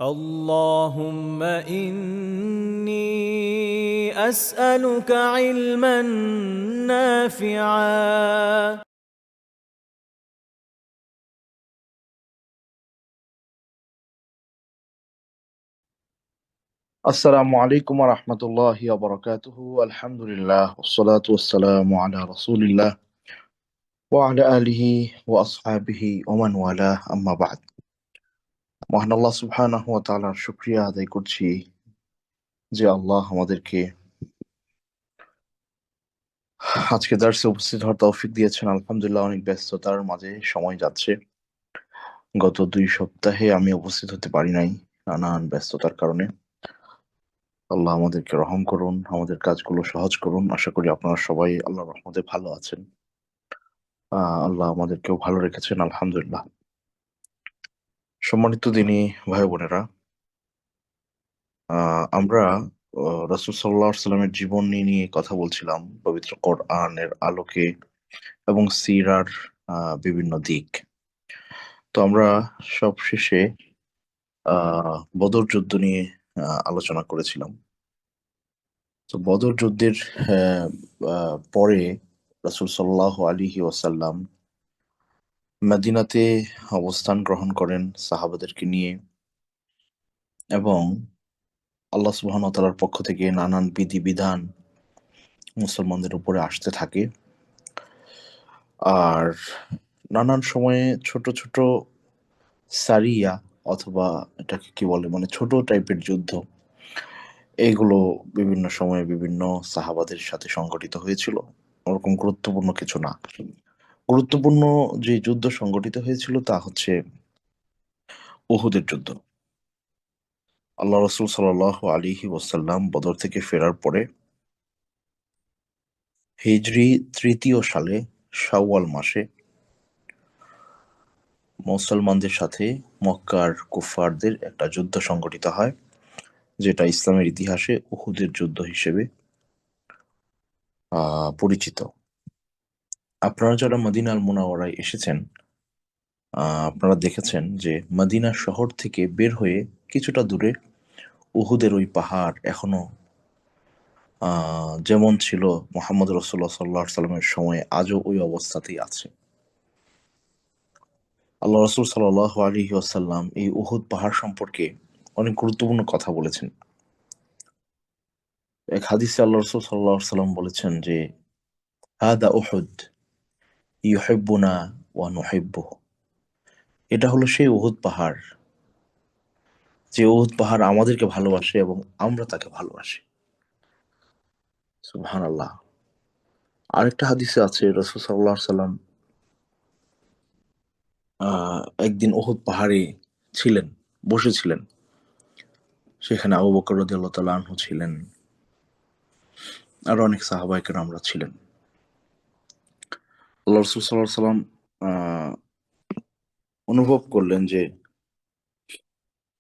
اللهم إني أسألك علما نافعا. আসসালামু আলাইকুম ওয়া রাহমাতুল্লাহি ওয়া বারাকাতুহু। আলহামদুলিল্লাহ ওয়াসসালাতু ওয়াসসালামু আলা রাসূলিল্লাহ ওয়া আলা আলিহি ওয়া আসহাবিহি ওয়া মান ওয়ালাহ, আম্মা বা'দ। মহান আল্লাহ সুবহানাহু ওয়া তাআলার শুকরিয়া আদায় করছি যে আল্লাহ আমাদেরকে আজকে দার্সে উপস্থিত হওয়ার তৌফিক দিয়েছেন। আলহামদুলিল্লাহ, অনেক ব্যস্ততার মাঝে সময় যাচ্ছে। গত 2 সপ্তাহে আমি উপস্থিত হতে পারি নাই নানান ব্যস্ততার কারণে। আল্লাহ আমাদেরকে রহম করুন, আমাদের কাজগুলো সহজ করুন। আশা করি আপনারা সবাই আল্লাহর রহমতে ভালো আছেন। আল্লাহ আমাদেরকেও ভালো রেখেছেন, আলহামদুলিল্লাহ। সম্মানিত দিনী ভাই বোনেরা, আমরা রাসূল সাল্লাল্লাহু আলাইহি সাল্লামের জীবনী নিয়ে কথা বলছিলাম পবিত্র কোরআনের আলোকে এবং সিরার বিভিন্ন দিক। তো আমরা সবশেষে বদর যুদ্ধ নিয়ে আলোচনা করেছিলাম। তো বদর যুদ্ধের পরে রাসূল সাল্লাল্লাহু আলাইহি ওয়াসাল্লাম মদিনাতে অবস্থান গ্রহণ করেন সাহাবাদেরকে নিয়ে, এবং আল্লাহ সুবহানাহু ওয়া তাআলার পক্ষ থেকে নানান বিধিবিধান মুসলমানদের উপরে আসতে থাকে। আর নানান সময়ে ছোট ছোট সারিয়া, অথবা এটাকে কি বলে, মানে ছোট টাইপের যুদ্ধ, এইগুলো বিভিন্ন সময়ে বিভিন্ন সাহাবাদের সাথে সংঘটিত হয়েছিল। ওরকম গুরুত্বপূর্ণ কিছু না। গুরুত্বপূর্ণ যে যুদ্ধ সংঘটিত হয়েছিল তা হচ্ছে উহুদের যুদ্ধ। আল্লাহ রসুল সাল্লাল্লাহু আলাইহি ওয়াসাল্লাম বদর থেকে ফেরার পরে হিজরি ৩য় সালে শাওয়াল মাসে মুসলমানদের সাথে মক্কার কুফফারদের একটা যুদ্ধ সংঘটিত হয়, যেটা ইসলামের ইতিহাসে উহুদের যুদ্ধ হিসেবে পরিচিত। আপনারা যারা মদিনা আল মুনাওয়ারায় এসেছেন, আপনারা দেখেছেন যে মদিনা শহর থেকে বের হয়ে কিছুটা দূরে উহুদের ওই পাহাড় এখনো যেমন ছিল মুহাম্মদ রাসূলুল্লাহ সাল্লাল্লাহু আলাইহি সাল্লামের সময়ে আজও ওই অবস্থাতেই আছে। আল্লাহ রাসূল সাল্লাল্লাহু আলাইহি ওয়াসাল্লাম এই উহুদ পাহাড় সম্পর্কে অনেক গুরুত্বপূর্ণ কথা বলেছেন। এক হাদিসে আল্লাহ রাসূল সাল্লাল্লাহু আলাইহি সাল্লাম বলেছেন যে, হাদা উহুদ ইউহিব্বুনা ওয়া নুহিব্বুহু। এটা হলো সেই উহুদ পাহাড়, যে উহুদ পাহাড় আমাদেরকে ভালোবাসে এবং আমরা তাকে ভালোবাসি। সুবহানাল্লাহ। আরেকটা হাদিসে আছে রাসূল সাল্লাল্লাহু আলাইহি সাল্লাম একদিন উহুদ পাহাড়ে ছিলেন, বসেছিলেন। সেখানে আবু বকর রাদিয়াল্লাহু তাআলা আনহু ছিলেন, আরো অনেক সাহাবায়ে কেরামরা ছিলেন। আল্লাহ রাসূল সাল্লাল্লাহু আলাইহি সাল্লাম আহ অনুভব করলেন যে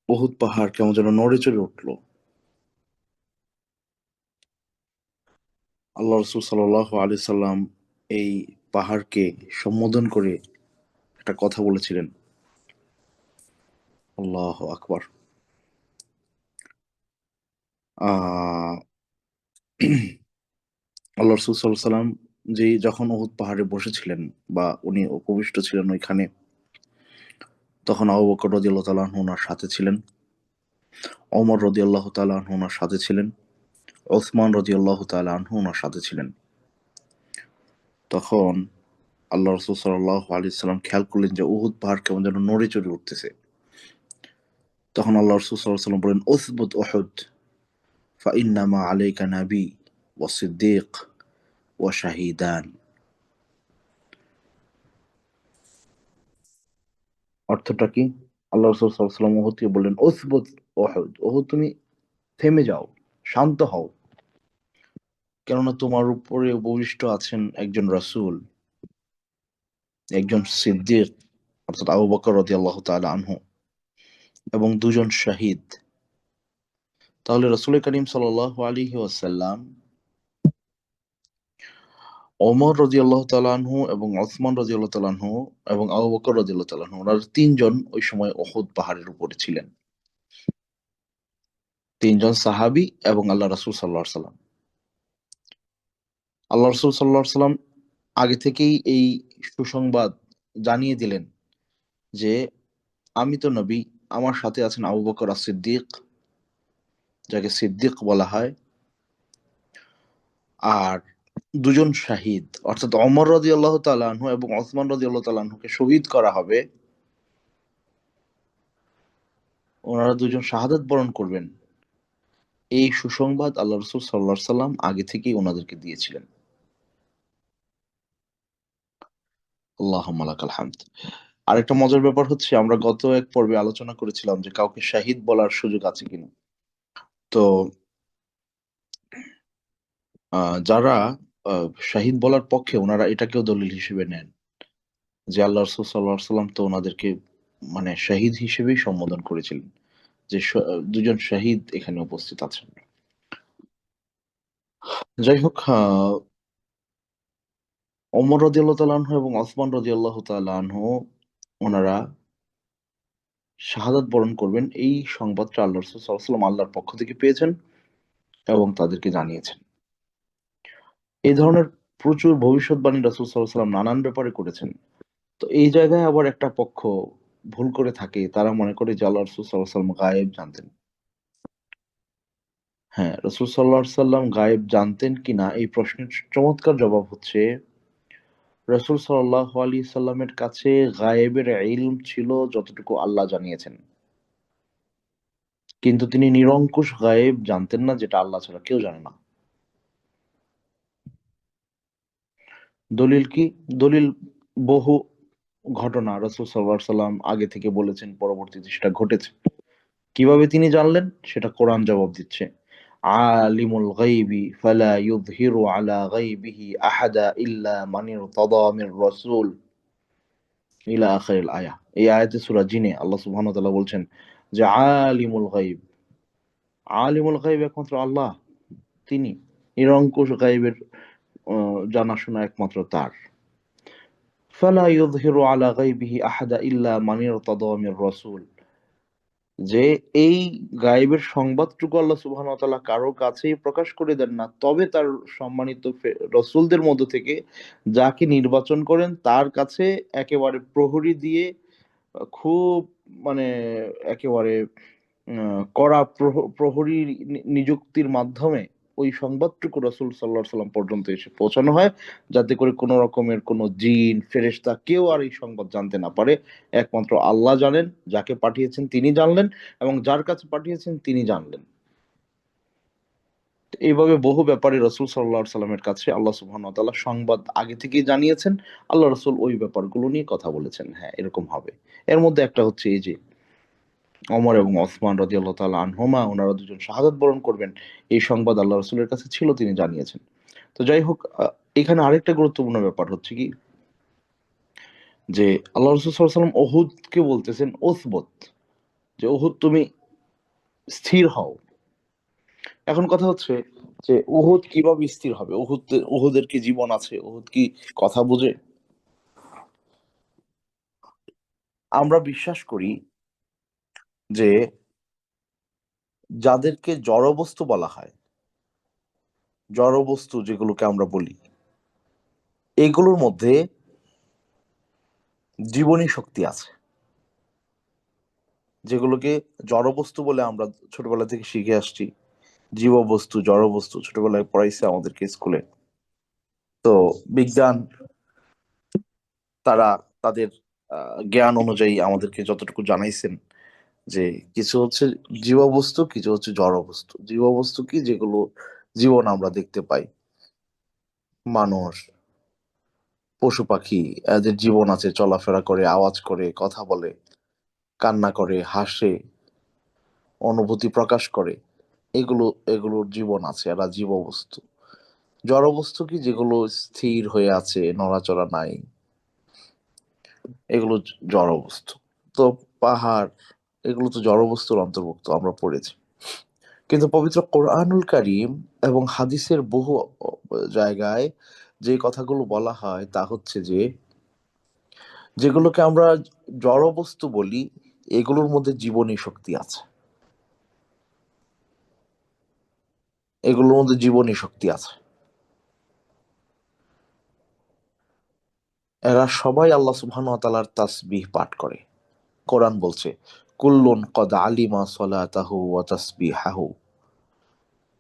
উহুদ পাহাড় কেমন যেন নড়ে চড়ে উঠল। আল্লাহ রাসূল সাল্লাল্লাহু আলাইহি সাল্লাম এই পাহাড়কে সম্বোধন করে একটা কথা বলেছিলেন, আল্লাহু আকবার। আহ আল্লাহ রাসূল সাল্লাল্লাহু আলাইহি সাল্লাম যে যখন উহুদ পাহাড়ে বসেছিলেন বা উনি উপবিষ্ট ছিলেন ওইখানে, তখন আবু বকর রাদিয়াল্লাহু তাআলা আনহু ওনার সাথে ছিলেন, ওমর রাদিয়াল্লাহু তাআলা আনহু ওনার সাথে ছিলেন, ওসমান রাদিয়াল্লাহু তাআলা আনহু ওনার সাথে ছিলেন। তখন আল্লাহ রাসূল সাল্লাল্লাহু আলাইহি সাল্লাম খেয়াল করলেন যে উহুদ পাহাড় কেমন যেন নড়ে চড়ে উঠতেছে। তখন আল্লাহ রাসূল সাল্লাল্লাহু আলাইহি সাল্লাম বললেন, উসবুত উহুদ ফাইন্নামা আলাইকা নাবী ওয়া সিদ্দীক ওয়া শাহীদান। অর্থটা কি? আল্লাহ রাসূল সাল্লাল্লাহু আলাইহি সাল্লাম উহুদকে বললেন, উসবুত উহুদ, উহুদ তুমি থেমে যাও, শান্ত হও, কেননা তোমার উপরে উপবিষ্ট আছেন একজন রাসূল, একজন সিদ্দীক অর্থাৎ আবু বকর রাদিয়াল্লাহু তাআলা আনহু, এবং দুজন শাহিদ। তাহলে রাসূল করিম সাল্লাল্লাহু আলাইহি ওয়াসাল্লাম ওমর রাদিয়াল্লাহু তাআলা আনহু এবং ওসমান রাদিয়াল্লাহু তাআলা আনহু এবং আবু বকর রাদিয়াল্লাহু তাআলা আনহু, ওনারা তিনজন ওই সময় উহুদ পাহাড়ের উপরে ছিলেন। তিনজন সাহাবী এবং আল্লাহ রাসূল সাল্লাল্লাহু আলাইহি সাল্লাম। আল্লাহ রাসূল সাল্লাল্লাহু আলাইহি সাল্লাম আগে থেকেই এই সুসংবাদ জানিয়ে দিলেন যে, আমি তো নবী, আমার সাথে আছেন আবু বকর as-সিদ্দিক, যাকে সিদ্দিক বলা হয়, আর দুজন শাহিদ, অর্থাৎ ওমর রাদিয়াল্লাহু তাআলা আনহু এবং ওসমান রাদিয়াল্লাহু তাআলা আনহুকে শহীদ করা হবে। ওনারা দুজন শাহাদাত বরণ করবেন। এই সুসংবাদ আল্লাহ রাসূল সাল্লাল্লাহু আলাইহি সাল্লাম আগে থেকেই ওনাদেরকে দিয়েছিলেন। আল্লাহুম্মা লাকাল হামদ। আরেকটা মজার ব্যাপার হচ্ছে, আমরা গত এক পর্বে আলোচনা করেছিলাম যে কাউকে শাহিদ বলার সুযোগ আছে কিনা। তো যারা শাহিদ বলার পক্ষে, ওনারা এটাকেও দলিল হিসেবে নেন যে আল্লাহ রাসূল সাল্লাল্লাহু আলাইহি সাল্লাম তো ওনাদেরকে মানে শাহিদ হিসেবেই সম্বোধন করেছিলেন, যে দুজন শাহিদ এখানে উপস্থিত আছেন। যাই হোক, ওমর রাদিয়াল্লাহু তাআলা আনহু এবং ওসমান রাদিয়াল্লাহু তাআলা আনহু ওনারা শাহাদাত বরণ করবেন, এই সংবাদটা আল্লাহ রাসূল সাল্লাল্লাহু আলাইহি ওয়াসাল্লাম আল্লাহর পক্ষ থেকে পেয়েছেন এবং তাদেরকে জানিয়েছেন। এই ধরনের প্রচুর ভবিষ্যৎবাণী রাসূল সাল্লাল্লাহু আলাইহি ওয়াসাল্লাম নানান ব্যাপারে করেছেন। তো এই জায়গায় আবার একটা পক্ষ ভুল করে থাকে, তারা মনে করে যে আল্লাহ রাসূল সাল্লাল্লাহু আলাইহি ওয়াসাল্লাম গায়েব জানতেন। হ্যাঁ, রাসূল সাল্লাল্লাহু আলাইহি ওয়াসাল্লাম গায়েব জানতেন কিনা এই প্রশ্নের চমৎকার জবাব হচ্ছে, রাসূল সাল্লাল্লাহু আলাইহি সাল্লামের কাছে গায়েবের ইলম ছিল যতটুকু আল্লাহ জানিয়েছেন। কিন্তু তিনি নিরঙ্কুশ গায়েব জানতেন না, যেটা আল্লাহ ছাড়া কেউ জানে না। দলিল কি? দলিল বহু ঘটনা রাসূল সাল্লাল্লাহু আলাইহি সাল্লাম আগে থেকে বলেছেন, পরবর্তীতে সেটা ঘটেছে। কিভাবে তিনি জানলেন সেটা কোরআন জবাব দিচ্ছে। আলিমুল গায়বি ফালা ইউযহিরু আলা গায়বিহি আহাদা ইল্লা মান ইরতাদা মির রাসূল ইলা আখিরিল আয়া। এই আয়াতে সূরা জিনে আল্লাহ সুবহানাহু ওয়া তাআলা বলছেন যে আলিমুল গায়ব, আলিমুল গায়ব একমাত্র আল্লাহ, তিনি নিরঙ্কুশ গায়বের জানাশোনা একমাত্র তার। ফালা ইউযহিরু আলা গায়বিহি আহাদা ইল্লা মান ইরতাদা মির রাসূল, যে এই গায়েবের সংবাদটুকু আল্লাহ সুবহানাহু ওয়া তাআলা কারো কাছেই প্রকাশ করে দেন না, তবে তার সম্মানিত রসূলদের মধ্য থেকে যাকে নির্বাচন করেন তার কাছে একেবারে প্রহরী দিয়ে, খুব মানে একেবারে কড়া প্রহরী নিযুক্তির মাধ্যমে ওই সংবাদটুকু রাসূল সাল্লাল্লাহু আলাইহি সাল্লাম পর্যন্ত এসে পৌঁছানো হয়, যাতে করে কোনো রকমের কোনো জিন, ফেরেশতা কেউ আর এই সংবাদ জানতে না পারে। একমাত্র আল্লাহ জানেন, যাকে পাঠিয়েছেন তিনি জানলেন এবং যার কাছে পাঠিয়েছেন তিনি জানলেন। তো এইভাবে বহু ব্যাপারে রাসূল সাল্লাল্লাহু আলাইহি সাল্লামের কাছে আল্লাহ সুবহানাহু ওয়া তাআলা সংবাদ আগে থেকেই জানিয়েছেন। আল্লাহ রাসূল ওই ব্যাপারগুলো নিয়ে কথা বলেছেন। হ্যাঁ, এরকম হবে। এর মধ্যে একটা হচ্ছে এই যে ওমর এবং ওসমান রাদিয়াল্লাহু তাআলা আনহুমা, ওনারা দুজন শাহাদাত বরণ করবেন। এই সংবাদ আল্লাহ রাসূলের কাছে ছিল, তিনি জানিয়েছেন। তো যাই হোক, এখানে আরেকটা গুরুত্বপূর্ণ ব্যাপার হচ্ছে কি, যে আল্লাহ রাসূল সাল্লাল্লাহু আলাইহি ওয়াসাল্লাম উহুদকে বলতেছেন উসবুত, যে উহুদ তুমি স্থির হও। এখন কথা হচ্ছে যে উহুদ কিভাবে স্থির হবে? উহুদের কি জীবন আছে? উহুদ কি কথা বুঝে? আমরা বিশ্বাস করি যে যাদেরকে জড়বস্তু বলা হয়, জড়বস্তু যেগুলোকে আমরা বলি, এগুলোর মধ্যে জীবনী শক্তি আছে। যেগুলোকে জড়বস্তু বলে আমরা ছোটবেলা থেকে শিখে আসছি। জীববস্তু, জড়বস্তু ছোটবেলায় পড়াইছে আমাদেরকে স্কুলে। তো বিজ্ঞান তারা তাদের জ্ঞান অনুযায়ী আমাদেরকে যতটুকু জানাইছেন যে কিছু হচ্ছে জীববস্তু, কিছু হচ্ছে জড়বস্তু। জীববস্তু কি? যেগুলো জীবন আমরা দেখতে পাই। মানুষ, পশু পাখি, এদের জীবন আছে, চলাফেরা করে, আওয়াজ করে, কথা বলে, কান্না করে, হাসে, অনুভূতি প্রকাশ করে। এগুলো এগুলোর জীবন আছে, এরা জীববস্তু। জড়বস্তু কি? যেগুলো স্থির হয়ে আছে, নড়াচড়া নাই, এগুলো জড়বস্তু। তো পাহাড়, এগুলো তো জড়বস্তুর অন্তর্ভুক্ত, আমরা পড়েছি। কিন্তু পবিত্র কোরআনুল কারীম এবং হাদিসের বহু জায়গায় যে কথাগুলো বলা হয় তা হচ্ছে যে, যেগুলোকে আমরা জড়বস্তু বলি, এগুলোর মধ্যে জীবনী শক্তি আছে। এগুলোর মধ্যে জীবনী শক্তি আছে। এরা সবাই আল্লাহ সুবহানাহু ওয়া তাআলার তাসবিহ পাঠ করে। কোরআন বলছে, কুল্লুন কদ আলিমা সলাতাহু ওয়া তাসবিহাহু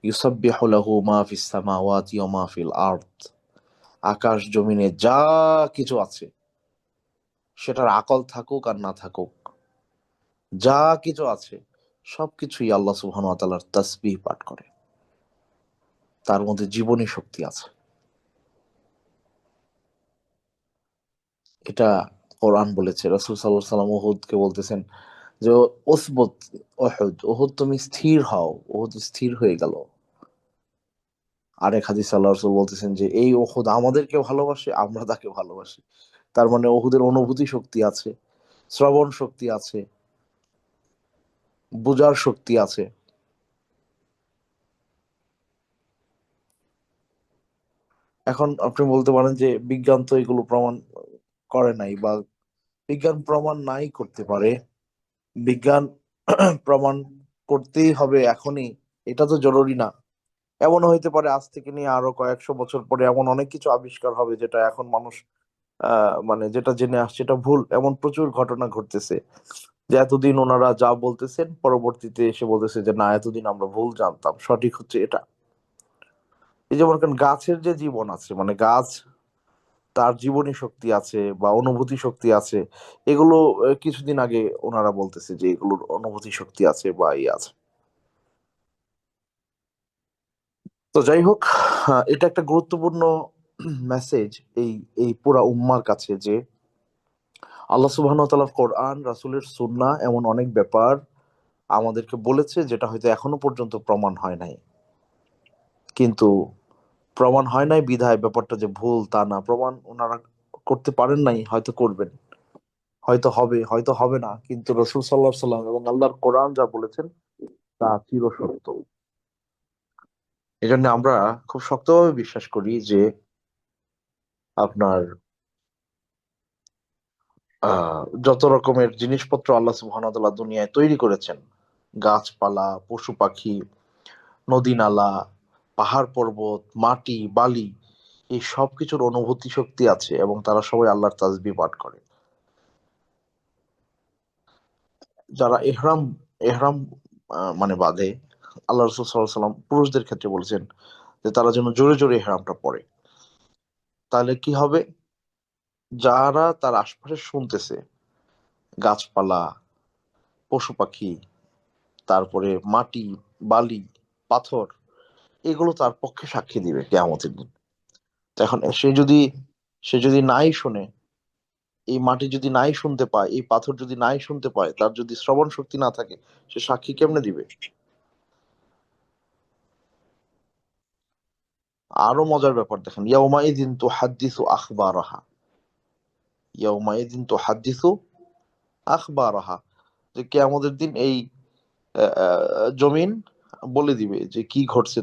ইউসাব্বিহু লাহু মা ফিস সামাওয়াতি ওয়া মা ফিল আরদ। আকাশ জমিনে যা কিছু আছে, সেটার আকল থাকুক আর না থাকুক, যা কিছু আছে সবকিছুই আল্লাহ সুবহানাহু ওয়া তাআলার তাসবিহ পাঠ করে। তার মধ্যে জীবনী শক্তি আছে। এটা কোরআন বলেছে। রাসূল সাল্লাল্লাহু আলাইহি ওয়াসাল্লাম উহুদকে বলতেছেন যে, উসবুত উহুদ, উহুদ তুমি স্থির হও। উহুদ স্থির হয়ে গেল। আরেক হাদিসে আল্লাহ রাসূল বলতেছেন যে, এই উহুদ আমাদেরকে ভালোবাসে, আমরা তাকে ভালোবাসি। তার মানে উহুদের অনুভূতি শক্তি আছে, শ্রবণ শক্তি আছে, বুঝার শক্তি আছে। এখন আপনি বলতে পারেন যে বিজ্ঞান তো এগুলো প্রমাণ করে নাই, বা বিজ্ঞান প্রমাণ নাই করতে পারে। বিজ্ঞান প্রমাণ করতেই হবে এখনই, এটা তো জরুরি না। এমনও হইতে পারে আজ থেকে নিয়ে আরো কয়েকশো বছর পরে এমন অনেক কিছু আবিষ্কার হবে যেটা এখন মানুষ মানে যেটা জেনে আসছে এটা ভুল। এমন প্রচুর ঘটনা ঘটতেছে যে এতদিন ওনারা যা বলতেছেন পরবর্তীতে এসে বলতেছে যে না, এতদিন আমরা ভুল জানতাম, সঠিক হচ্ছে এটা। এই যেমন গাছের যে জীবন আছে, মানে গাছ, তার জীবনী শক্তি আছে বা অনুভূতি শক্তি আছে, এগুলো কিছুদিন আগে ওনারা বলতেছে যে এগুলোর অনুভূতি শক্তি আছে বা ই আছে। তো যাই হোক, এটা একটা গুরুত্বপূর্ণ মেসেজ এই এই পুরা উম্মার কাছে যে আল্লাহ সুবহানাহু ওয়া তাআলার কোরআন, রাসূলের সুন্নাহ এমন অনেক ব্যাপার আমাদেরকে বলেছে যেটা হয়তো এখনো পর্যন্ত প্রমাণ হয় নাই। কিন্তু প্রমাণ হয় নাই বিধায় ব্যাপারটা যে ভুল তা না। প্রমাণ ওনারা করতে পারেন নাই, হয়তো করবেন, হয়তো হবে, হয়তো হবে না, কিন্তু রাসূল সাল্লাল্লাহু আলাইহি সাল্লাম এবং আল্লাহর কোরআন যা বলেছেন তা চিরসত্য। এজন্য আমরা খুব শক্তভাবে বিশ্বাস করি যে আপনার যত রকমের জিনিসপত্র আল্লাহ সুবহানাহু ওয়া তাআলা দুনিয়ায় তৈরি করেছেন, গাছপালা, পশু পাখি, নদী নালা, পাহাড় পর্বত, মাটি বালি, এই সব কিছুর অনুভূতি শক্তি আছে এবং তারা সবাই আল্লাহর তাসবিহ পাঠ করে। যারা এহরাম এহরাম মানে বাঁধে, আল্লাহ রাসূল সাল্লাল্লাহু আলাইহি সাল্লাম পুরুষদের ক্ষেত্রে বলেছেন যে তারা যেন জোরে জোরে এহরামটা পড়ে। তাহলে কি হবে? যারা তার আশপাশে শুনতেছে, গাছপালা, পশু পাখি, তারপরে মাটি, বালি, পাথর, এগুলো তার পক্ষে সাক্ষী দিবে কিয়ামতের দিন। তো এখন সে যদি নাই শুনে, এই মাটি যদি নাই শুনতে পায়, এই পাথর যদি নাই শুনতে পায়, তার যদি শ্রবণ শক্তি না থাকে, সে সাক্ষী কেমনে দিবে? আরো মজার ব্যাপার দেখেন, ইয়াউমাইযিন তুহাদ্দিসু আখবারাহা, ইয়াউমাইযিন তুহাদ্দিসু আখবারাহা, যে কিয়ামতের দিন এই জমিন বলে দিবে যে কি ঘটছে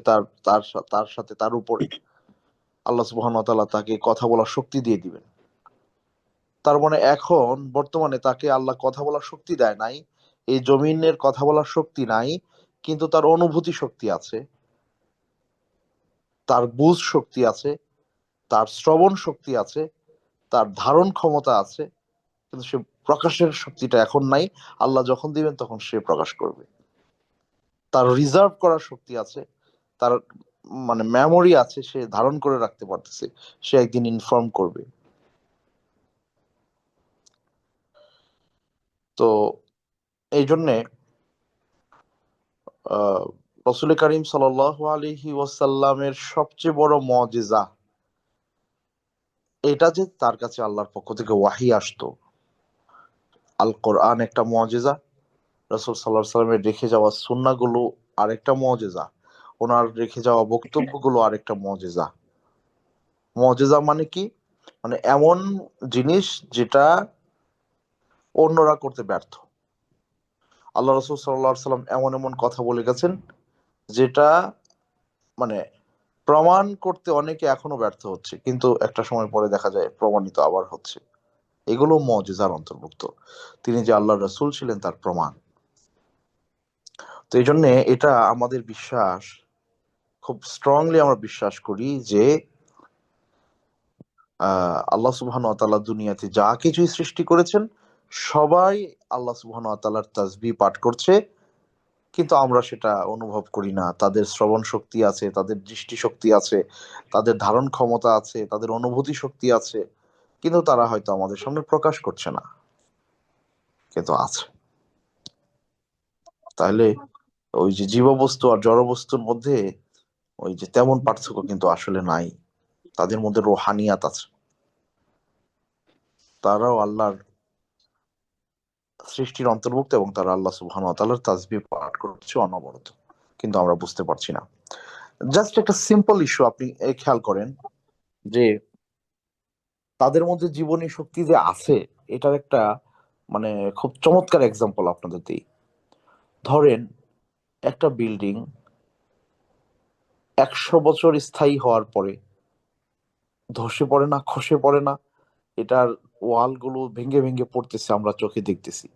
তার সাথে, তার উপরে আল্লাহ সুবহানাহু ওয়া তাআলা তাকে কথা বলার শক্তি দিয়ে দিবেন। তার মানে এখন বর্তমানে তাকে আল্লাহ কথা বলার শক্তি দেয় নাই, এই জমিনের কথা বলার শক্তি নাই, কিন্তু তার অনুভূতি শক্তি আছে, তার বুঝ শক্তি আছে, তার শ্রবণ শক্তি আছে, তার ধারণ ক্ষমতা আছে, কিন্তু সে প্রকাশের শক্তিটা এখন নাই। আল্লাহ যখন দিবেন তখন সে প্রকাশ করবে। তার রিজার্ভ করার শক্তি আছে, তার মানে মেমোরি আছে, সে ধারণ করে রাখতে পারতেছে, সে একদিন ইনফর্ম করবে। তো এই জন্যে আহ রসুল করিম সাল্লাল্লাহু আলাইহি ওয়াসাল্লামের সবচেয়ে বড় মুজিজা এটা যে তার কাছে আল্লাহর পক্ষ থেকে ওয়াহি আসতো। আল কোরআন একটা মুজিজা, রাসূল সাল্লাল্লাহু আলাইহি সাল্লামের রেখে যাওয়া সুন্নাহগুলো আরেকটা মুজিজা, ওনার রেখে যাওয়া বক্তব্যগুলো আরেকটা মুজিজা। মুজিজা মানে কি? মানে এমন জিনিস যেটা অন্যরা করতে ব্যর্থ। আল্লাহ রাসূল সাল্লাল্লাহু আলাইহি সাল্লাম এমন এমন কথা বলে গেছেন যেটা মানে প্রমাণ করতে অনেকে এখনো ব্যর্থ হচ্ছে, কিন্তু একটা সময় পরে দেখা যায় প্রমাণিত আবার হচ্ছে। এগুলো মুজিজার অন্তর্ভুক্ত। তিনি যে আল্লাহর রাসূল ছিলেন তার প্রমাণ। তো এই জন্য এটা আমাদের বিশ্বাস খুব স্ট্রংলি আমরা বিশ্বাস করি যে আল্লাহ সুবহানাহু ওয়া তাআলা দুনিয়াতে যা কিছুই সৃষ্টি করেছেন সবাই আল্লাহ সুবহানাহু ওয়া তাআলার তাসবিহ পাঠ করছে, কিন্তু আমরা সেটা অনুভব করি না। তাদের শ্রবণ শক্তি আছে, তাদের দৃষ্টি শক্তি আছে, তাদের ধারণ ক্ষমতা আছে, তাদের অনুভূতি শক্তি আছে, কিন্তু তারা হয়তো আমাদের সামনে প্রকাশ করছে না, কিন্তু আছে। তাহলে ওই যে জীববস্তু আর জড়বস্তুর মধ্যে ওই যে তেমন পার্থক্য কিন্তু আসলে নাই। তাদের মধ্যে রোহানিয়াত আছে, তারাও আল্লাহর সৃষ্টির অন্তর্ভুক্ত এবং তারা আল্লাহ সুবহানাহু ওয়া তাআলার তাসবিহ পাঠ করছে অনবরত, কিন্তু আমরা বুঝতে পারছি না। জাস্ট একটা সিম্পল ইস্যু আপনি খেয়াল করেন যে তাদের মধ্যে জীবনী শক্তি যে আছে, এটার একটা মানে খুব চমৎকার এক্সাম্পল আপনাদের দিই। ধরেন একটা বিল্ডিং 100 বছর স্থায়ী হওয়ার পরে ধসে পড়ে না, খসে পড়ে না, এটার ওয়াল গুলো ভেঙে ভেঙে পড়তেছে, আমরা চোখে দেখতেছি।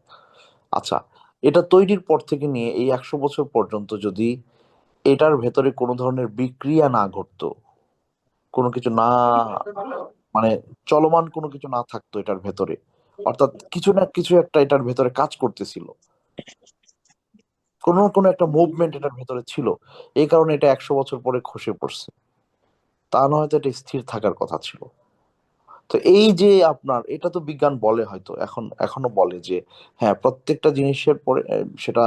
আচ্ছা, এটা তৈরির পর থেকে নিয়ে এই 100 বছর পর্যন্ত যদি এটার ভেতরে কোনো ধরনের বিক্রিয়া না ঘটতো, কোনো কিছু না মানে চলমান কোনো কিছু না থাকতো এটার ভেতরে, অর্থাৎ কিছু না কিছু একটা এটার ভেতরে কাজ করতেছিল, কোনো না কোনো একটা মুভমেন্ট এটার ভেতরে ছিল, এই কারণে এটা 100 বছর পরে খসে পড়ছে, তা নয় তো এটা স্থির থাকার কথা ছিল। তো এই যে আপনার এটা তো বিজ্ঞান বলে, হয়তো এখনো বলে যে হ্যাঁ প্রত্যেকটা জিনিসের পরে সেটা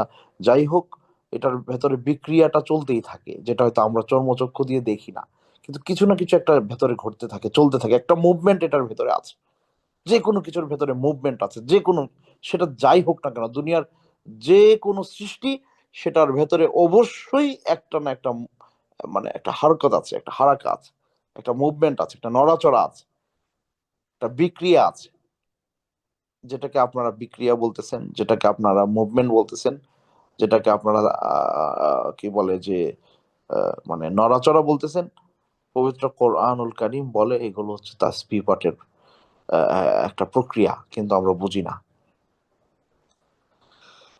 যাই হোক এটার ভেতরে বিক্রিয়াটা চলতেই থাকে, যেটা হয়তো আমরা চর্মচক্ষু দিয়ে দেখি না, কিন্তু কিছু না কিছু একটা ভেতরে ঘটতে থাকে, চলতে থাকে, একটা মুভমেন্ট এটার ভেতরে আছে, যে কোনো কিছুর ভেতরে মুভমেন্ট আছে, যে কোনো সেটা যাই হোক না কেন দুনিয়ার যে কোনো সৃষ্টি, সেটার ভেতরে অবশ্যই একটা না একটা মানে একটা হারকত আছে, একটা হারাকা আছে, একটা মুভমেন্ট আছে, একটা নড়াচড়া আছে, একটা বিক্রিয়া আছে, যেটাকে আপনারা বিক্রিয়া বলতেছেন, যেটাকে আপনারা মুভমেন্ট বলতেছেন, যেটাকে আপনারা কি বলে যে মানে নড়াচড়া বলতেছেন। পবিত্র কোরআনুল কারীম বলে এগুলো হচ্ছে তাসবিহ পাঠের একটা প্রক্রিয়া, কিন্তু আমরা বুঝি না।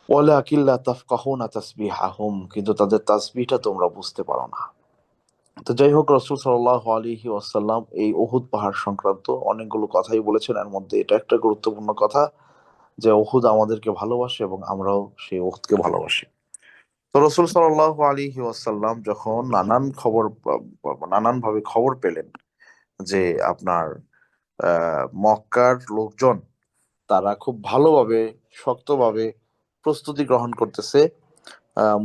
ওয়ালাকিন লা তাফকাহুনা তাসবিহাহুম, কিন্তু তাদের তাসবিহটা তোমরা বুঝতে পারো না। তো যাই হোক, রাসূল সাল্লাল্লাহু আলাইহি ওয়াসাল্লাম এই উহুদ পাহাড় সংক্রান্ত অনেকগুলো কথাই বলেছেন, এর মধ্যে এটা একটা গুরুত্বপূর্ণ কথা যে উহুদ আমাদেরকে ভালোবাসে এবং আমরাও সেই উহুদকে ভালোবাসি। তো রাসূল সাল্লাল্লাহু আলাইহি ওয়াসাল্লাম যখন নানান ভাবে খবর পেলেন যে আপনার মক্কার লোকজন তারা খুব ভালোভাবে শক্তভাবে প্রস্তুতি গ্রহণ করতেছে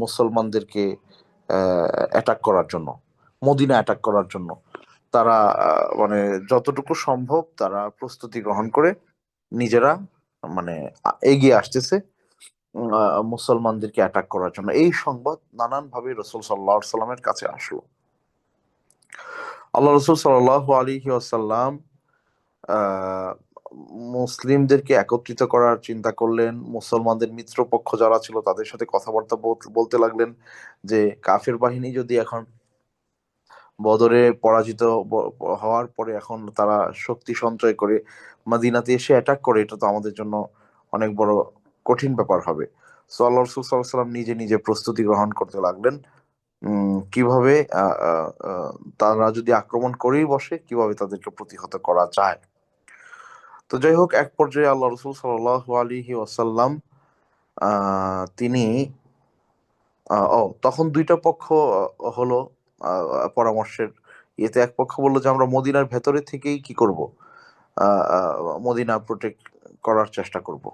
মুসলমানদেরকে অ্যাটাক করার জন্য, মদিনা অ্যাটাক করার জন্য, তারা মানে যতটুকু সম্ভব তারা প্রস্তুতি গ্রহণ করে নিজেরা মানে এগিয়ে আসতেছে মুসলমানদেরকে অ্যাটাক করার জন্য। এই সংবাদ নানান ভাবে রসুল সাল্লাহ সাল্লামের কাছে আসলো। আল্লাহ রসুল সাল্লাহ আলাইহি ওয়াসাল্লাম আহ মুসলিমদেরকে একত্রিত করার চিন্তা করলেন, মুসলমানদের মিত্রপক্ষ যারা ছিল তাদের সাথে কথাবার্তা বলতে লাগলেন যে কাফের বাহিনী যদি এখন বদরে পরাজিত হওয়ার পরে এখন তারা শক্তি সঞ্চয় করে মদিনাতে এসে অ্যাটাক করে, এটা তো আমাদের জন্য অনেক বড় কঠিন ব্যাপার হবে। সো আল্লাহ রসুল সাল্লাহ সাল্লাম নিজে নিজে প্রস্তুতি গ্রহণ করতে লাগলেন কিভাবে তারা যদি আক্রমণ করেই বসে কিভাবে তাদেরকে প্রতিহত করা যায়। তো যাই হোক, এক পর্যায়ে আল্লাহ রসুল সাল্লাল্লাহু আলাইহি ওয়াসাল্লাম তিনি তখন দুইটা পক্ষ হলো পরামর্শের ইয়েতে। এক পক্ষ বললো যে আমরা মদিনার ভেতরে থেকেই কি করব, মদিনা প্রোটেক্ট করার চেষ্টা করব,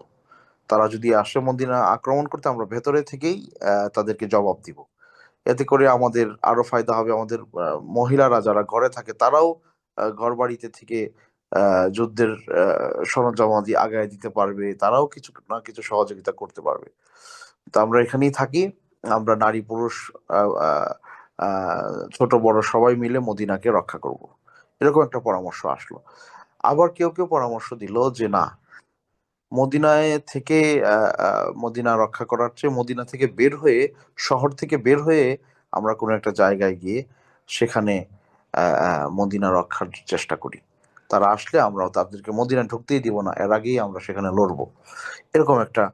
তারা যদি আসে মদিনা আক্রমণ করতে আমরা ভেতরে থেকেই তাদেরকে জবাব দিব, এতে করে আমাদের আরো ফায়দা হবে, আমাদের মহিলারা যারা ঘরে থাকে তারাও ঘর বাড়িতে থেকে যুদ্ধের সরঞ্জামাদি আগায় দিতে পারবে, তারাও কিছু না কিছু সহযোগিতা করতে পারবে। তো আমরা এখানেই থাকি, আমরা নারী পুরুষ আহ, আহ, ছোট বড় সবাই মিলে মদিনাকে রক্ষা করব, এরকম একটা পরামর্শ আসলো। আবার কেউ কেউ পরামর্শ দিল যে না, মদিনায় থেকে মদিনা রক্ষা করার চেয়ে মদিনা থেকে বের হয়ে, শহর থেকে বের হয়ে আমরা কোনো একটা জায়গায় গিয়ে সেখানে মদিনা রক্ষার চেষ্টা করি, তারা আসলে আমরাও তাদেরকে মদিনা ঢুকতেই দিব না, এর আগেই আমরা সেখানে লড়বো, এরকম একটা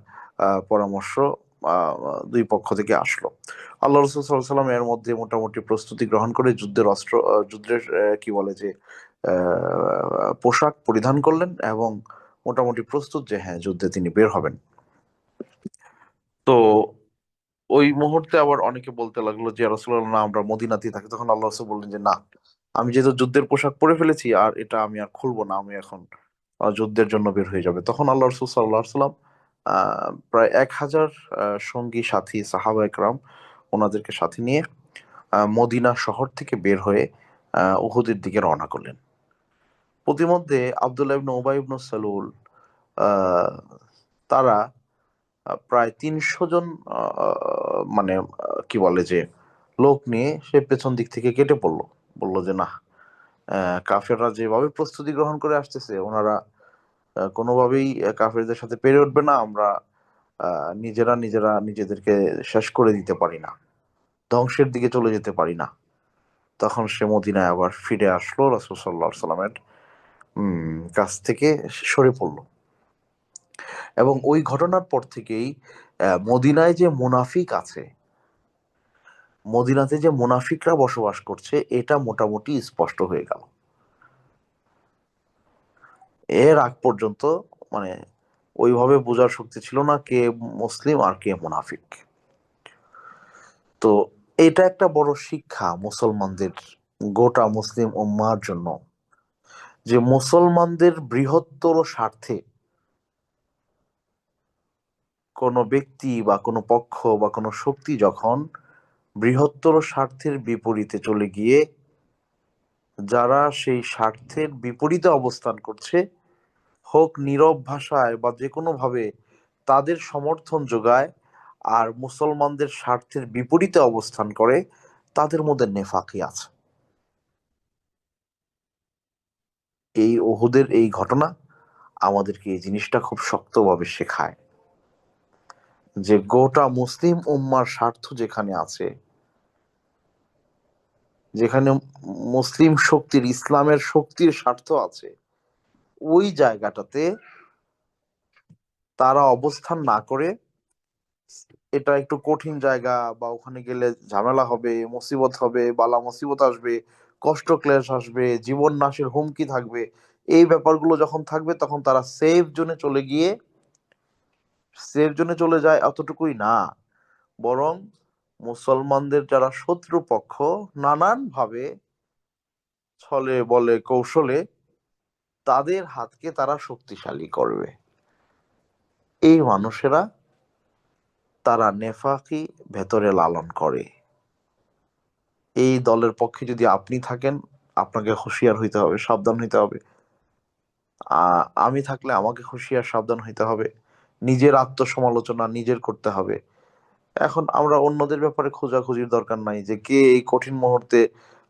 পরামর্শ দুই পক্ষ থেকে আসলো। আল্লাহ রসুল সাল্লাল্লাহু আলাইহি ওয়াসাল্লাম এর মধ্যে মোটামুটি প্রস্তুতি গ্রহণ করে যুদ্ধের কি বলে যে পোশাক পরিধান করলেন এবং মোটামুটি প্রস্তুত যে হ্যাঁ যুদ্ধে তিনি বের হবেন। তো ওই মুহূর্তে আবার অনেকে বলতে লাগলো যে রাসূলুল্লাহ, না আমরা মদিনাতেই থাকি। তখন আল্লাহ রাসূল বললেন যে না, আমি যেহেতু যুদ্ধের পোশাক পরে ফেলেছি আর এটা আমি আর খুলবো না, আমি এখন যুদ্ধের জন্য বের হয়ে যাবে। তখন আল্লাহ রসুল সাল্লাল্লাহু আলাইহি ওয়াসাল্লাম প্রায় 1,000 সঙ্গী সাথী সাহাবা একরাম ওনাদেরকে সাথে নিয়ে মদিনা শহর থেকে বের হয়ে উহুদের দিকে রওনা করলেন। প্রতিমধ্যে আব্দুল্লাহ ইবনে উবাই ইবনে সালুল, আহ, তারা প্রায় 300 জন মানে কি বলে যে লোক নিয়ে সে পেছন দিক থেকে কেটে পড়লো। বললো যে না, কাফেররা যেভাবে প্রস্তুতি গ্রহণ করে আসতেছে, ওনারা কোনোভাবেই কাফেরদের সাথে পেরে উঠবে না। আমরা নিজেরা নিজেরা নিজেদেরকে শেষ করে দিতে পারি না, ধ্বংসের দিকে চলে যেতে পারি না। তখন সে মদিনায় আবার ফিরে আসলো, রাসূল সাল্লাল্লাহু আলাইহি সাল্লামের কাছ থেকে সরে পড়লো। এবং ওই ঘটনার পর থেকেই মদিনায় যে মুনাফিক আছে, মদিনাতে যে মুনাফিকরা বসবাস করছে, এটা মোটামুটি স্পষ্ট হয়ে গেল। এর আগ পর্যন্ত মানে ওইভাবে বোঝার শক্তি ছিল না কে মুসলিম আর কে মুনাফিক। তো এটা একটা বড় শিক্ষা মুসলমানদের, গোটা মুসলিম উম্মাহর জন্য, যে মুসলমানদের বৃহত্তর স্বার্থে কোনো ব্যক্তি বা কোনো পক্ষ বা কোনো শক্তি যখন বৃহত্তর স্বার্থের বিপরীতে চলে গিয়ে যারা সেই স্বার্থের বিপরীতে অবস্থান করছে, হোক নীরব ভাষায় বা যে কোনো ভাবে তাদের সমর্থন যোগায় আর মুসলমানদের স্বার্থের বিপরীতে অবস্থান করে, তাদের মধ্যে নেফাকি আছে। এই উহুদের এই ঘটনা আমাদেরকে এই জিনিসটা খুব শক্তভাবে শেখায় যে গোটা মুসলিম উম্মার স্বার্থ যেখানে আছে, যেখানে মুসলিম শক্তির, ইসলামের শক্তির স্বার্থ আছে, ওই জায়গাটাতে তারা অবস্থান না করে, এটা একটু কঠিন জায়গা বা ওখানে গেলে ঝামেলা হবে, মুসিবত হবে, বালা মুসিবত আসবে, কষ্ট ক্লেশ আসবে, জীবন নাশের হুমকি থাকবে, এই ব্যাপারগুলো যখন থাকবে তখন তারা সেফ জোনে চলে যায়। অতটুকুই না, বরং মুসলমানদের যারা শত্রু পক্ষ, নানান ভাবে ছলে বলে কৌশলে তাদের হাতকে তারা শক্তিশালী করবে। এই মানুষেরা, তারা নেফাকি ভেতরে লালন করে। এই দলের পক্ষে যদি আপনি থাকেন, আপনাকে হুঁশিয়ার হইতে হবে, সাবধান হইতে হবে। আমি থাকলে আমাকে হুঁশিয়ার সাবধান হইতে হবে। নিজের আত্মসমালোচনা নিজের করতে হবে। এখন আমরা অন্যদের ব্যাপারে খোঁজাখুঁজির দরকার নাই যে কে এই কঠিন মুহূর্তে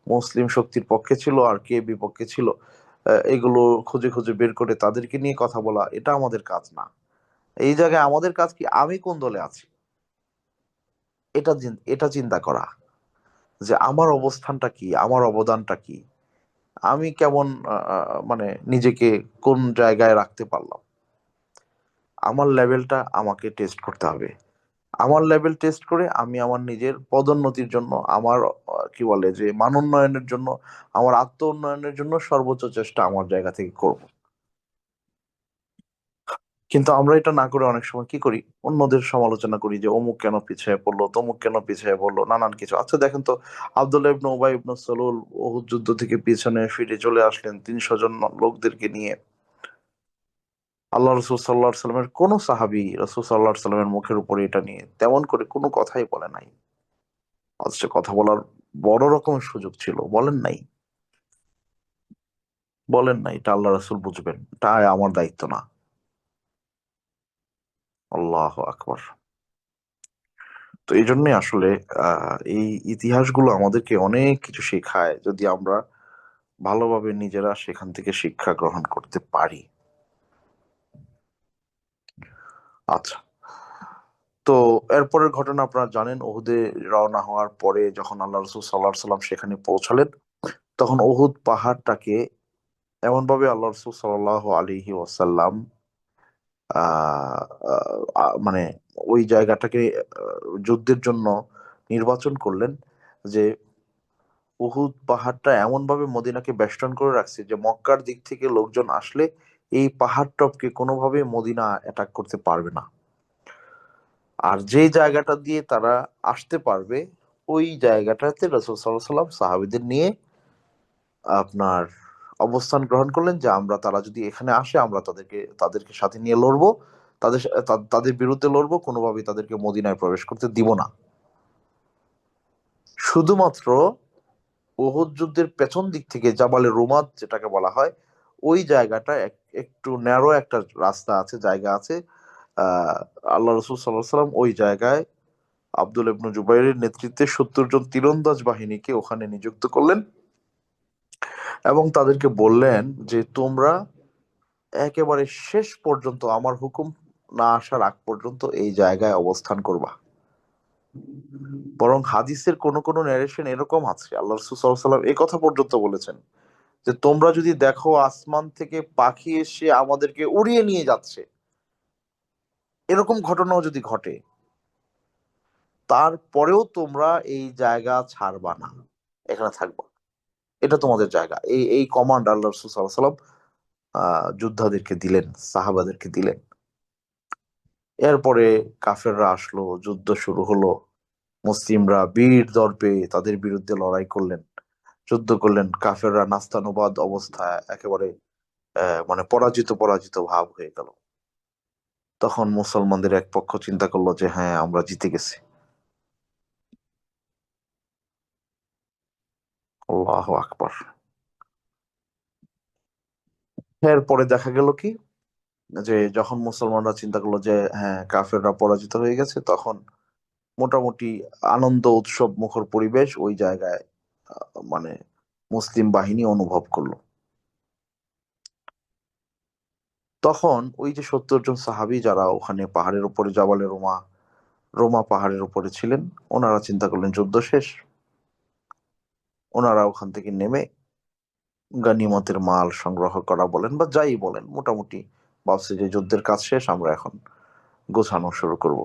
মুসলিম শক্তির পক্ষে ছিল আর কে বিপক্ষে ছিল। এগুলো খুঁজে খুঁজে বের করে তাদেরকে নিয়ে কথা বলা, এটা আমাদের কাজ না। এই জায়গায় আমাদের কাজ কি, আমি কোন দলে আছি এটা চিন্তা করা, যে আমার অবস্থানটা কি, আমার অবদানটা কি, আমি কেমন মানে নিজেকে কোন জায়গায় রাখতে পারলাম। আমার লেভেলটা আমাকে টেস্ট করতে হবে। আমার লেভেল টেস্ট করে আমি আমার নিজের পদোন্নতির জন্য, আমার কি বলে যে মান উন্নয়নের জন্য, আমার আত্ম উন্নয়নের জন্য সর্বোচ্চ চেষ্টা আমার জায়গা থেকে করব। কিন্তু আমরা এটা না করে অনেক সময় কি করি, অন্যদের সমালোচনা করি যে অমুক কেন পিছিয়ে পড়লো, তমুক কেন পিছিয়ে পড়লো, নানান কিছু। আচ্ছা দেখেন তো, আব্দুল্লাহ ইবনে উবাই ইবনে সালুল উহুদ যুদ্ধ থেকে পিছনে ফিরে চলে আসলেন 300 জন লোকদেরকে নিয়ে। আল্লাহ রসুল সাল্লাহ সাল্লামের কোন সাহাবী রসুল সাল্লাহ সাল্লামের মুখের উপরে এটা নিয়ে তেমন করে কোনো কথাই বলে নাই। অথচ কথা বলার বড় রকমের সুযোগ ছিল, বলেন নাই। এটা আল্লাহ রসুল বুঝবেন, এটা আমার দায়িত্ব না। আল্লাহ আকবার। তো এই জন্যই আসলে এই ইতিহাসগুলো আমাদেরকে অনেক কিছু শেখায়, যদি আমরা ভালোভাবে নিজেরা সেখান থেকে শিক্ষা গ্রহণ করতে পারি। আচ্ছা, তো এরপরের ঘটনা আপনারা জানেন। উহুদে রওনা হওয়ার পরে যখন আল্লাহ রসুল সাল্লাহ সাল্লাম সেখানে পৌঁছালেন, তখন উহুদ পাহাড়টাকে এমন ভাবে আল্লাহ রসুল সাল্লাহ আলাইহি ওয়াসাল্লাম আহ, মানে ওই জায়গাটাকে যুদ্ধের জন্য নির্বাচন করলেন, যে উহুদ পাহাড়টা এমন ভাবে মদিনাকে বেষ্টন করে রাখছে যে মক্কার দিক থেকে লোকজন আসলে এই পাহাড় টপকে কোনোভাবে মদিনা অ্যাটাক করতে পারবে না। আর যে জায়গাটা দিয়ে তারা আসতে পারবে, ওই জায়গাটাতে রাসূল সাল্লাল্লাহু আলাইহি ওয়াসাল্লাম সাহাবীদের নিয়ে আপনার অবস্থান গ্রহণ করলেন, যে তারা যদি এখানে আসে আমরা তাদেরকে সাথে নিয়ে লড়বো, তাদের বিরুদ্ধে লড়বো, কোনোভাবেই তাদেরকে মদিনায় প্রবেশ করতে দিব না। শুধুমাত্র উহুদ যুদ্ধের পেছন দিক থেকে জাবালে রুমাত যেটাকে বলা হয়, ওই জায়গাটা একটু ন্যারো একটা রাস্তা আছে, জায়গা আছে। আহ আল্লাহ রসুল সাল্লাহ সাল্লাম ওই জায়গায় আব্দুল ইবনু জুবাইরের নেতৃত্বে 70 জন তীরন্দাজ বাহিনীকে ওখানে নিযুক্ত করলেন এবং তাদেরকে বললেন যে তোমরা একেবারে শেষ পর্যন্ত আমার হুকুম না আসার আগ পর্যন্ত এই জায়গায় অবস্থান করবা। বরং হাদিসের কোন কোন ন্যারেশন এরকম আছে, আল্লাহ রসুল সাল্লাল্লাহু আলাইহি ওয়াসাল্লাম এই কথা পর্যন্ত বলেছেন যে তোমরা যদি দেখো আসমান থেকে পাখি এসে আমাদেরকে উড়িয়ে নিয়ে যাচ্ছে, এরকম ঘটনাও যদি ঘটে, তারপরেও তোমরা এই জায়গা ছাড়বা না, এখানে থাকবা, এটা তোমাদের জায়গা। এই এই কমান্ড আল্লাহ রসুল সাল্লাল্লাহু আলাইহি ওয়াসাল্লাম যোদ্ধাদেরকে দিলেন, সাহাবাদেরকে দিলেন। এরপরে কাফেররা আসলো, যুদ্ধ শুরু হলো। মুসলিমরা বীর দর্পে তাদের বিরুদ্ধে লড়াই করলেন, যুদ্ধ করলেন। কাফেররা নাস্তানুবাদ অবস্থায় একেবারে মানে পরাজিত পরাজিত ভাব হয়ে গেল। তখন মুসলমানদের এক পক্ষ চিন্তা করলো যে হ্যাঁ, আমরা জিতে গেছি। আল্লাহু আকবার। এরপরে দেখা গেল কি, যে যখন মুসলমানরা চিন্তা করলো যে হ্যাঁ, কাফেররা পরাজিত হয়ে গেছে, তখন মোটামুটি আনন্দ উৎসব মুখর পরিবেশ ওই জায়গায় মানে মুসলিম বাহিনী অনুভব করলো। তখন ওই যে 70 জন সাহাবী যারা ওখানে পাহাড়ের উপরে জাবালে রোমা, রোমা পাহাড়ের উপরে ছিলেন, ওনারা চিন্তা করলেন যুদ্ধ শেষ। ওনারা ওখান থেকে নেমে গানিমতের মাল সংগ্রহ করা বলেন বা যাই বলেন, মোটামুটি ভাবছে যে যুদ্ধের কাজ শেষ, আমরা এখন গোছানো শুরু করব।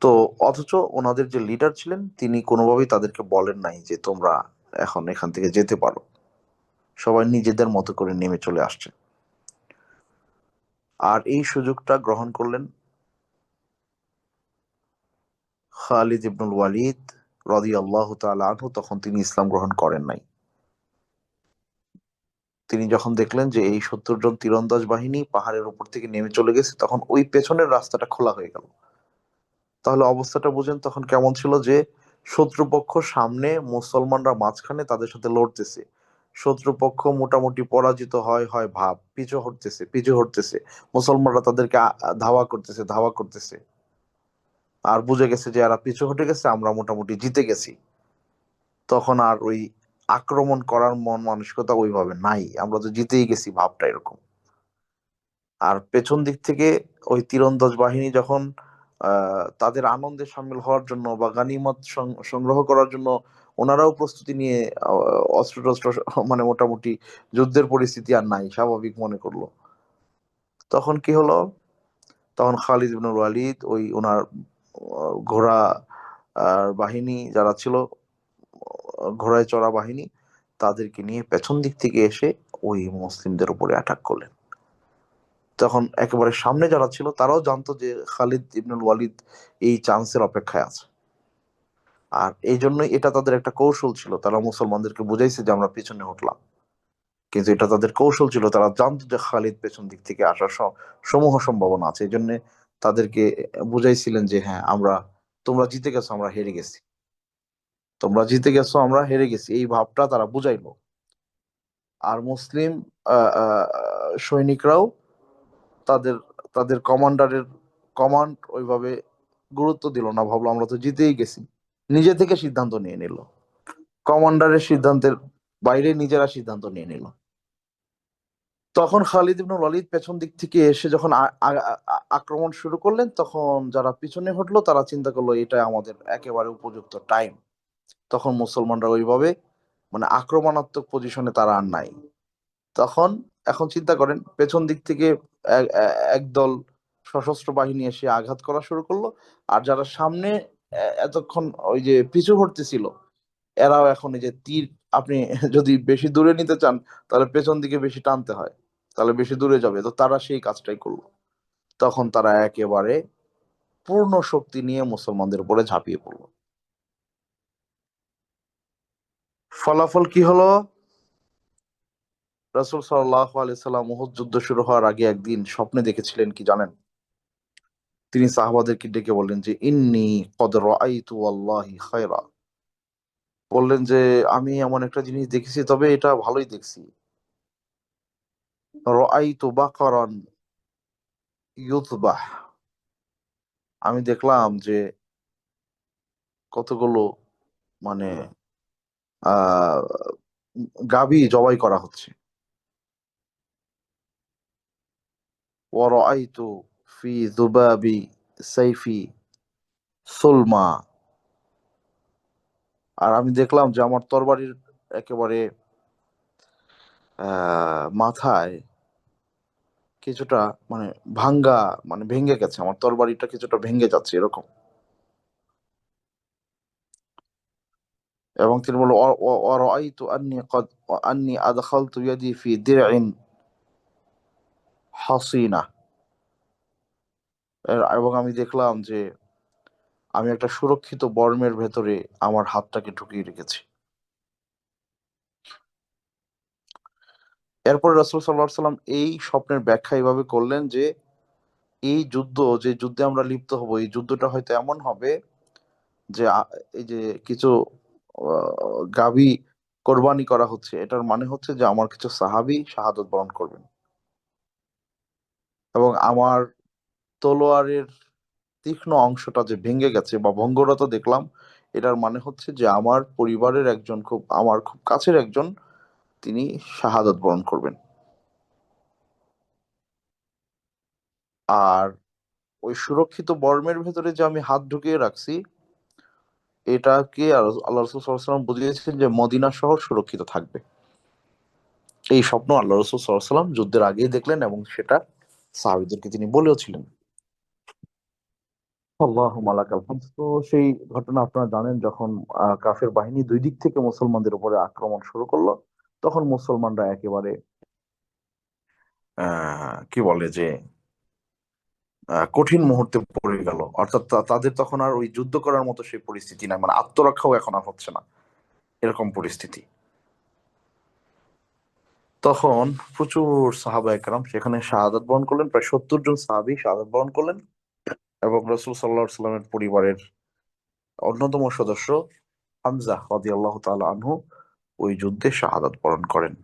তো অথচ ওনাদের যে লিডার ছিলেন তিনি কোনোভাবেই তাদেরকে বলেন নাই যে তোমরা এখন এখান থেকে যেতে পারো। সবাই নিজেদের মতো করে নেমে চলে আসছে। আর এই সুযোগটা গ্রহণ করলেন খালিদ ইবনুল ওয়ালিদ রাদিয়াল্লাহু তাআলা আনহু। তখন তিনি ইসলাম গ্রহণ করেন নাই। তিনি যখন দেখলেন যে এই 70 জন তীরন্দাজ বাহিনী পাহাড়ের উপর থেকে নেমে চলে গেছে, তখন ওই পেছনের রাস্তাটা খোলা হয়ে গেল। তাহলে অবস্থাটা বুঝেন তখন কেমন ছিল, যে শত্রুপক্ষ সামনে, মুসলমানরা মাঝখানে তাদের সাথে লড়তেছে। শত্রুপক্ষ মোটামুটি পরাজিত হয় হয় ভাব, পিছু হটতেছে পিছু হটতেছে, মুসলমানরা তাদেরকে ধাওয়া করতেছে ধাওয়া করতেছে। আর বুঝে গেছে যে এরা পিছু হটে গেছে, আমরা মোটামুটি জিতে গেছি। তখন আর ওই আক্রমণ করার মন মানসিকতা ওইভাবে নাই, আমরা তো জিতেই গেছি ভাবটা এরকম। আর পেছন দিক থেকে ওই তীরন্দাজ বাহিনী যখন তাদের আনন্দে সামিল হওয়ার জন্য বা গানিমত সংগ্রহ করার জন্য ওনারাও প্রস্তুতি নিয়ে অস্ত্র টস্ত্র মানে মোটামুটি যুদ্ধের পরিস্থিতি আর নাই, স্বাভাবিক মনে করলো। তখন কি হলো, তখন খালিদ ইবনুল ওয়ালিদ ওই ওনার ঘোড়া বাহিনী যারা ছিল, ঘোড়ায় চড়া বাহিনী, তাদেরকে নিয়ে পেছন দিক থেকে এসে ওই মুসলিমদের উপরে অ্যাটাক করলেন। তখন একেবারে সামনে যারা ছিল তারাও জানতো যে খালিদ ইবনুল ওয়ালিদ এই চান্সের অপেক্ষায় আছে। আর এই জন্যই এটা তাদের একটা কৌশল ছিল, তারা মুসলমানদেরকে বুঝাইছে যে আমরা পিছনে হটলাম, কিন্তু এটা তাদের কৌশল ছিল। তারা জানতো যে খালিদ পেছন দিক থেকে আসার সমূহ সম্ভাবনা আছে। এই জন্য তাদেরকে বুঝাইছিলেন যে হ্যাঁ, তোমরা জিতে গেছো, আমরা হেরে গেছি, তোমরা জিতে গেছো, আমরা হেরে গেছি, এই ভাবটা তারা বুঝাইলো। আর মুসলিম সৈনিকরাও তাদের তাদের কমান্ডারের কমান্ড ওইভাবে গুরুত্ব দিল না, ভাবলো আমরা তো জিতেই গেছি, নিজে থেকে সিদ্ধান্ত নিয়ে নিল, কমান্ডারের সিদ্ধান্তের বাইরে নিজেরা সিদ্ধান্ত নিয়ে নিল। তখন খালিদ ইবনুল ওয়ালিদ পেছন দিক থেকে এসে যখন আক্রমণ শুরু করলেন, তখন যারা পিছনে হটলো তারা চিন্তা করলো এটা আমাদের একেবারে উপযুক্ত টাইম। তখন মুসলমানরা ওইভাবে মানে আক্রমণাত্মক পজিশনে তারা আর নাই। তখন এখন চিন্তা করেন, পেছন দিক থেকে একদল সশস্ত্র বাহিনী এসে আঘাত করা শুরু করলো, আর যারা সামনে এতক্ষণ ওই যে পিছু হটতেছিল, এরাও এখন এই যে তীর, আপনি যদি বেশি দূরে নিতে চান তাহলে পেছন দিকে বেশি টানতে হয়, তাহলে বেশি দূরে যাবে, তো তারা সেই কাজটাই করলো। তখন তারা একেবারে পূর্ণ শক্তি নিয়ে মুসলমানদের উপরে ঝাঁপিয়ে পড়লো। ফলাফল কি হলো? রাসূল সাল্লাল্লাহু আলাইহি সাল্লাম উহুদ যুদ্ধ শুরু হওয়ার আগে একদিন স্বপ্নে দেখেছিলেন কি জানেন? তিনি সাহাবাদেরকে ডেকে বললেন যে, ইন্নী কদ রাআইতু ওয়াল্লাহি খায়রা। বললেন যে, আমি এমন একটা জিনিস দেখেছি, তবে এটা ভালোই দেখছি। রাআইতু বাকারান ইউযবাহ। আমি দেখলাম যে কতগুলো, মানে আহ গাভী জবাই করা হচ্ছে। ওয়া রাআইতু ফি যুবাবি সাইফি সুলমা। আর আমি দেখলাম যে আমার তরবারির একেবারে মাথায় কিছুটা, মানে ভাঙ্গা, মানে ভেঙে গেছে, আমার তরবারিটা কিছুটা ভেঙে যাচ্ছে এরকম। এবং তিনি বলল, অরাআইতু আন্নী আদখালতু ইয়াদি ফি দিরইন হাসিনা। এবং আমি দেখলাম যে আমি একটা সুরক্ষিত বর্মের ভেতরে আমার হাতটাকে ঢুকিয়ে রেখেছি। এরপর রাসূল সাল্লাল্লাহু আলাইহি সাল্লাম এই স্বপ্নের ব্যাখ্যা এভাবে করলেন যে, এই যুদ্ধ, যে যুদ্ধে আমরা লিপ্ত হব, এই যুদ্ধটা হয়তো এমন হবে যে এই যে কিছু গাভী কোরবানি করা হচ্ছে, এটার মানে হচ্ছে যে আমার কিছু সাহাবী শাহাদত বরণ করবেন, এবং আমার তলোয়ারের তীক্ষ্ণ অংশটা যে ভেঙে গেছে বা ভঙ্গরত দেখলাম, এটার মানে হচ্ছে যে আমার পরিবারের একজন, আমার খুব কাছের একজন, তিনি শাহাদত বরণ করবেন। আর ওই সুরক্ষিত বর্মের ভেতরে যে আমি হাত ঢুকিয়ে রাখছি, এটাকে আল্লাহ রাসূল সাল্লাল্লাহু আলাইহি ওয়াসাল্লাম বুঝিয়েছেন যে মদিনা শহর সুরক্ষিত থাকবে। এই স্বপ্ন আল্লাহ রাসূল সাল্লাল্লাহু আলাইহি ওয়াসাল্লাম যুদ্ধের আগেই দেখলেন, এবং সেটা সাহাবীদেরকে তিনি বলেও ছিলেন। আল্লাহুম্মা লাকাল হামদ। তো সেই ঘটনা আপনারা জানেন, যখন কাফের বাহিনী দুই দিক থেকে মুসলমানদের উপরে আক্রমণ শুরু করলো, তখন মুসলমানরা একেবারে কি বলে যে কঠিন মুহূর্তে পড়ে গেল। অর্থাৎ তাদের তখন আর ওই যুদ্ধ করার মতো সেই পরিস্থিতি নাই, মানে আত্মরক্ষাও এখন আর হচ্ছে না, এরকম পরিস্থিতি। তখন প্রচুর সাহাবা একরাম সেখানে শাহাদাত বরণ করলেন, প্রায় 70 জন সাহাবী শাহাদাত বরণ করলেন, এবং রাসূল সাল্লাল্লাহু আলাইহি সাল্লামের পরিবারের অন্যতম সদস্য হামজা রাদিয়াল্লাহু তাআলা আনহু ওই যুদ্ধে শাহাদাত বরণ করেন।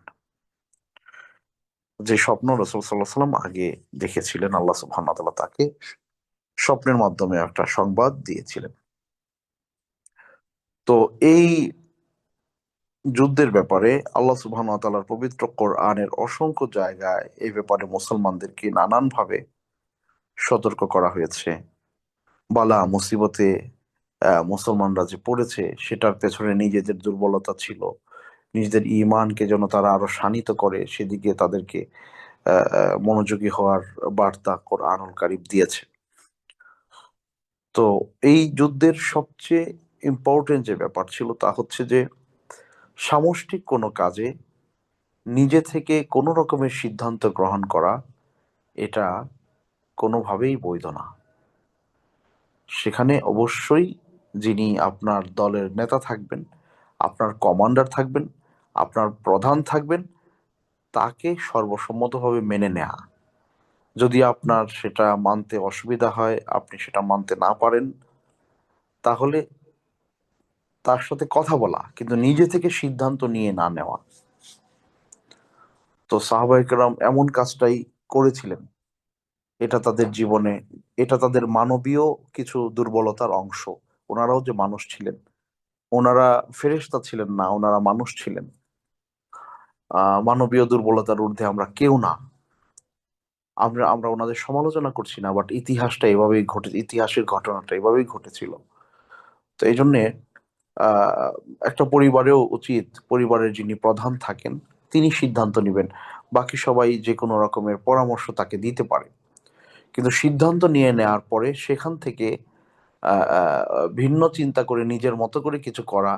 যে স্বপ্ন রাসূল সাল্লাল্লাহু আলাইহি সাল্লাম আগে দেখেছিলেন, আল্লাহ সুবহানাহু ওয়া তাআলা তাকে স্বপ্নের মাধ্যমে একটা সংবাদ দিয়েছিলেন। তো এই যুদ্ধের ব্যাপারে আল্লাহ সুবহানাহু ওয়া তাআলার পবিত্র কোরআনের অসংখ্য জায়গায় এই ব্যাপারে মুসলমানদেরকে নানানভাবে সতর্ক করা হয়েছে। বালা মুসিবতে মুসলমানরা যে পড়েছে, সেটার পেছনে নিজেদের দুর্বলতা ছিল। নিজেদের ঈমানকে যেন তারা আরো শানিত করে, সেদিকে তাদেরকে মনোযোগী হওয়ার বার্তা কোরআনুল কারীম দিয়েছে। তো এই যুদ্ধের সবচেয়ে ইম্পর্টেন্ট যে ব্যাপার ছিল তা হচ্ছে যে, সামষ্টিক কোনো কাজে নিজে থেকে কোনো রকমের সিদ্ধান্ত গ্রহণ করা, এটা কোনোভাবেই বৈধ না। সেখানে অবশ্যই যিনি আপনার দলের নেতা থাকবেন, আপনার কমান্ডার থাকবেন, আপনার প্রধান থাকবেন, তাকে সর্বসম্মতভাবে মেনে নেয়া। যদি আপনার সেটা মানতে অসুবিধা হয়, আপনি সেটা মানতে না পারেন, তাহলে তার সাথে কথা বলা, কিন্তু নিজে থেকে সিদ্ধান্ত নিয়ে না নেওয়া। তো সাহাবায়ে কেরাম এমন কাজটাই করেছিলেন। এটা তাদের জীবনে, এটা তাদের মানবীয় কিছু দুর্বলতার অংশ। ওনারাও যে মানুষ ছিলেন, ওনারা ফেরেশতা ছিলেন না, ওনারা মানুষ ছিলেন। মানবীয় দুর্বলতার ঊর্ধ্বে আমরা কেউ না। আমরা আমরা ওনাদের সমালোচনা করছি না, বাট ইতিহাসটা এভাবেই ঘটে, ইতিহাসের ঘটনাটা এভাবেই ঘটেছিল। তো এই জন্যে একটা পরিবারেও উচিত, পরিবারের যিনি প্রধান থাকেন, তিনি সিদ্ধান্ত নেবেন। বাকি সবাই যে কোনো রকমের পরামর্শ তাকে দিতে পারে, কিন্তু সিদ্ধান্ত নিয়ে নেওয়ার পরে সেখান থেকে ভিন্ন চিন্তা করে নিজের মতো করে কিছু করা,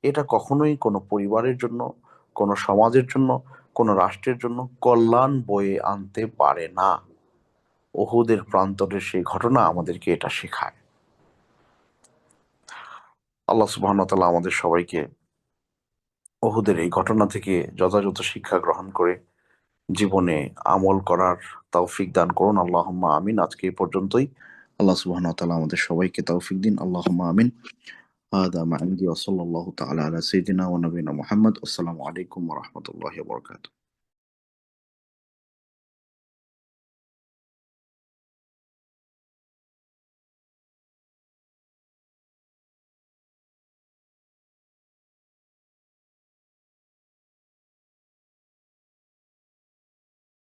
এটা কখনোই কোনো পরিবারের জন্য, কোনো সমাজের জন্য, কোনো রাষ্ট্রের জন্য কল্যাণ বয়ে আনতে পারে না। উহুদের প্রান্তরের সেই ঘটনা আমাদেরকে এটা শেখায়। আল্লাহ সুবহানাহু ওয়া তাআলা আমাদের সবাইকে উহুদের এই ঘটনা থেকে যথাযথ শিক্ষা গ্রহণ করে জীবনে আমল করার তৌফিক দান করুন। আল্লাহুম্মা আমিন। আজকে এই পর্যন্তই। আল্লাহ সুবহানাহু ওয়া তাআলা আমাদের সবাইকে তৌফিক দিন। আল্লাহুম্মা আমিন। হাদা মা ইনদি ওয়া সাল্লাল্লাহু তাআলা আলা সাইয়্যিদিনা ওয়া নাবিয়িনা মুহাম্মদ। আসসালামু আলাইকুম ওয়া রাহমাতুল্লাহি ওয়া বারাকাতুহু।